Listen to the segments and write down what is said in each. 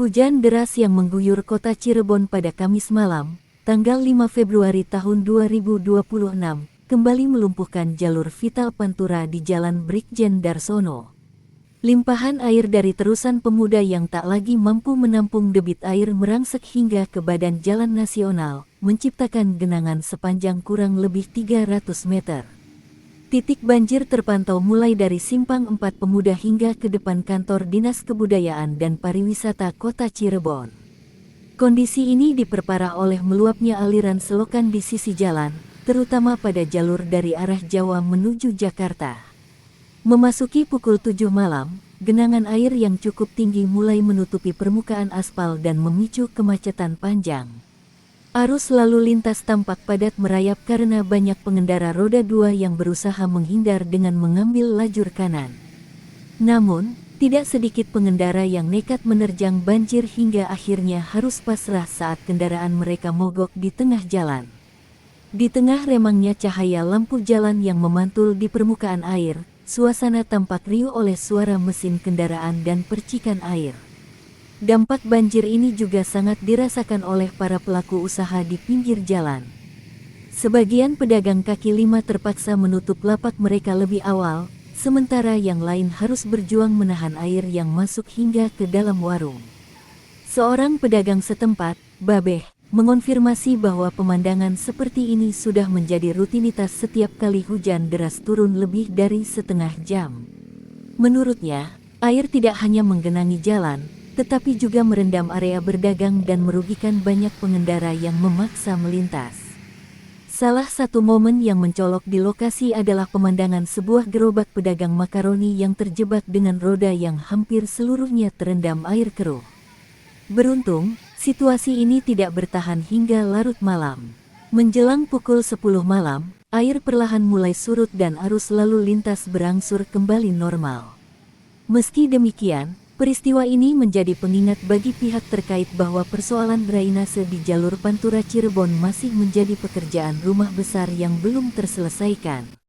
Hujan deras yang mengguyur kota Cirebon pada Kamis malam, tanggal 5 Februari tahun 2026, kembali melumpuhkan jalur vital Pantura di Jalan Brigjen Darsono. Limpahan air dari terusan pemuda yang tak lagi mampu menampung debit air merangsek hingga ke badan jalan nasional, menciptakan genangan sepanjang kurang lebih 300 meter. Titik banjir terpantau mulai dari Simpang 4 Pemuda hingga ke depan kantor Dinas Kebudayaan dan Pariwisata Kota Cirebon. Kondisi ini diperparah oleh meluapnya aliran selokan di sisi jalan, terutama pada jalur dari arah Jawa menuju Jakarta. Memasuki pukul 7 malam, genangan air yang cukup tinggi mulai menutupi permukaan aspal dan memicu kemacetan panjang. Arus lalu lintas tampak padat merayap karena banyak pengendara roda 2 yang berusaha menghindar dengan mengambil lajur kanan. Namun, tidak sedikit pengendara yang nekat menerjang banjir hingga akhirnya harus pasrah saat kendaraan mereka mogok di tengah jalan. Di tengah remangnya cahaya lampu jalan yang memantul di permukaan air, suasana tampak riuh oleh suara mesin kendaraan dan percikan air. Dampak banjir ini juga sangat dirasakan oleh para pelaku usaha di pinggir jalan. Sebagian pedagang kaki lima terpaksa menutup lapak mereka lebih awal, sementara yang lain harus berjuang menahan air yang masuk hingga ke dalam warung. Seorang pedagang setempat, Babeh, mengonfirmasi bahwa pemandangan seperti ini sudah menjadi rutinitas setiap kali hujan deras turun lebih dari setengah jam. Menurutnya, air tidak hanya menggenangi jalan, tetapi juga merendam area berdagang dan merugikan banyak pengendara yang memaksa melintas. Salah satu momen yang mencolok di lokasi adalah pemandangan sebuah gerobak pedagang makaroni yang terjebak dengan roda yang hampir seluruhnya terendam air keruh. Beruntung, situasi ini tidak bertahan hingga larut malam. Menjelang pukul 10 malam, air perlahan mulai surut dan arus lalu lintas berangsur kembali normal. Meski demikian, peristiwa ini menjadi pengingat bagi pihak terkait bahwa persoalan drainase di jalur Pantura Cirebon masih menjadi pekerjaan rumah besar yang belum terselesaikan.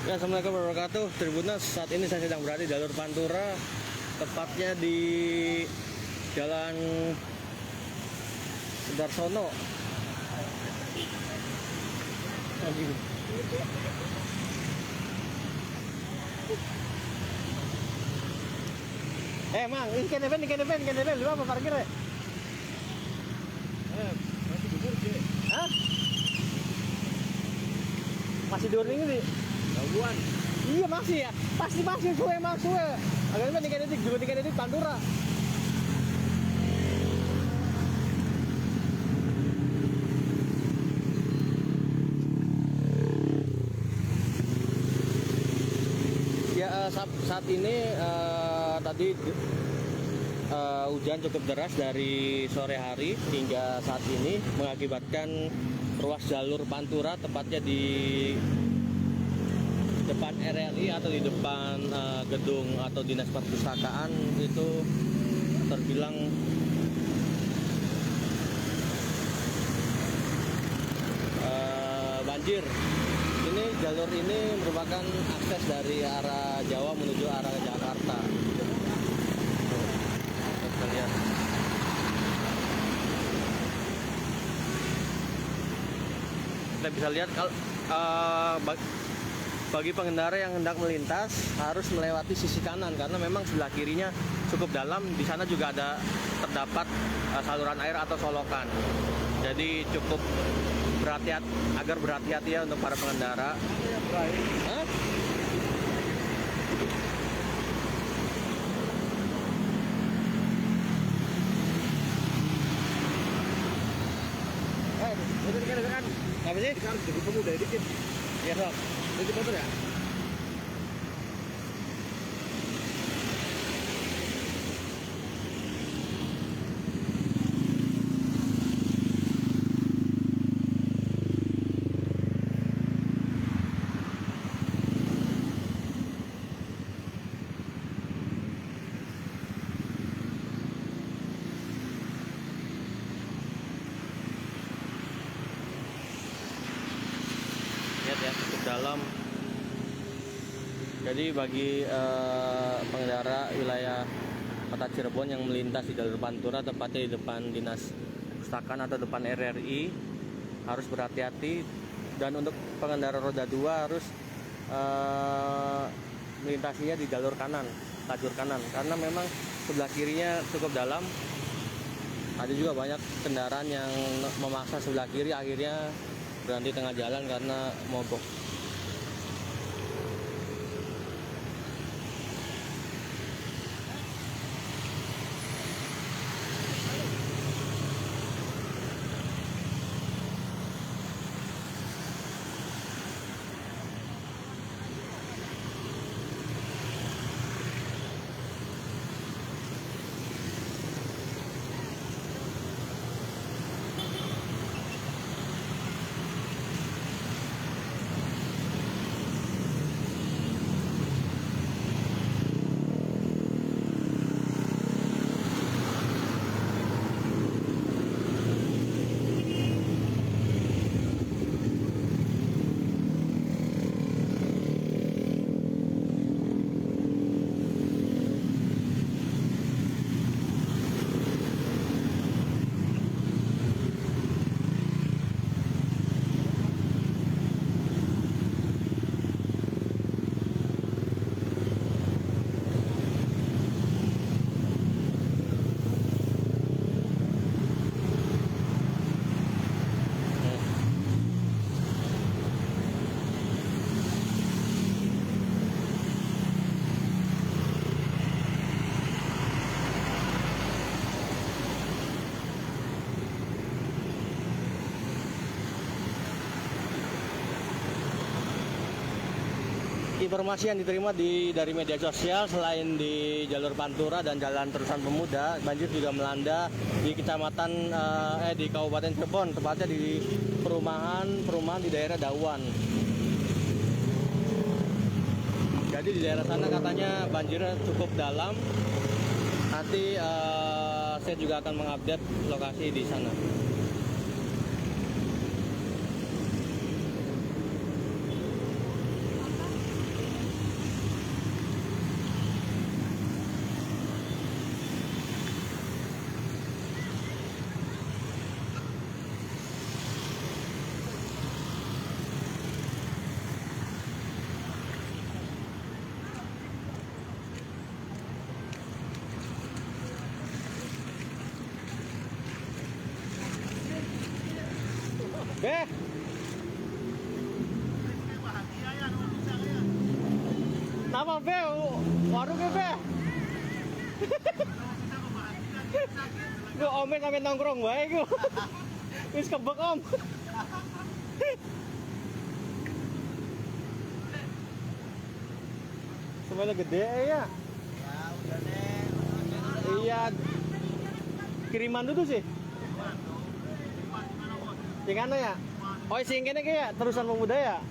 Ya, Assalamualaikum warahmatullahi wabarakatuh. Tribuners, saat ini saya sedang berada di jalur Pantura tepatnya di Jalan Darsono. Mang, ini kan event, lu apa parkir ya? Masih dubur sih. Hah? Masih during ini? Gangguan. Iya masih ya, pasti masih suwe. Agaknya 3 detik, juga 3 detik Pantura. Ya saat ini tadi hujan cukup deras dari sore hari hingga saat ini mengakibatkan ruas jalur Pantura tepatnya di depan RRI atau di depan gedung atau dinas perpustakaan itu terbilang banjir. Ini jalur ini merupakan akses dari arah Jawa menuju arah Jakarta. Kita lihat. Kita bisa lihat kalau bagi pengendara yang hendak melintas harus melewati sisi kanan karena memang sebelah kirinya cukup dalam. Di sana juga terdapat saluran air atau solokan. Jadi cukup berhati-hati ya untuk para pengendara. Hah? Kan? Apa sih? Kita harus jadi pemuda dikit. Ya sob. Jadi motor ya? Lihat ya, cukup dalam. Jadi bagi pengendara wilayah Kota Cirebon yang melintas di jalur Pantura tepatnya di depan Dinas Perpustakaan atau depan RRI harus berhati-hati, dan untuk pengendara roda 2 harus melintasinya di jalur kanan, lajur kanan, karena memang sebelah kirinya cukup dalam. Ada juga banyak kendaraan yang memaksa sebelah kiri, akhirnya berhenti tengah jalan karena mogok. Informasi yang diterima dari media sosial, selain di jalur Pantura dan Jalan Terusan Pemuda, banjir juga melanda di di Kabupaten Cirebon, tepatnya di perumahan di daerah Dawan. Jadi di daerah sana katanya banjirnya cukup dalam. Nanti saya juga akan mengupdate lokasi di sana. Beh. Nama Be? Warungnya Be? Gue omen nongkrong bae gue. Wis kebek om. Semuanya gede ya. Ya udah deh. Iya. Kiriman dulu sih. Yang mana ya? Oh, sing kene kayak terusan pemuda ya?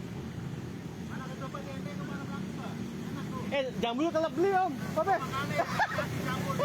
Mana kecoba ini kemana belakang? Jambul kelep beli om. Apa? Campur.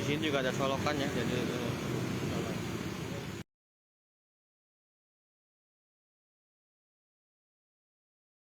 Di sini juga ada solokan ya, jadi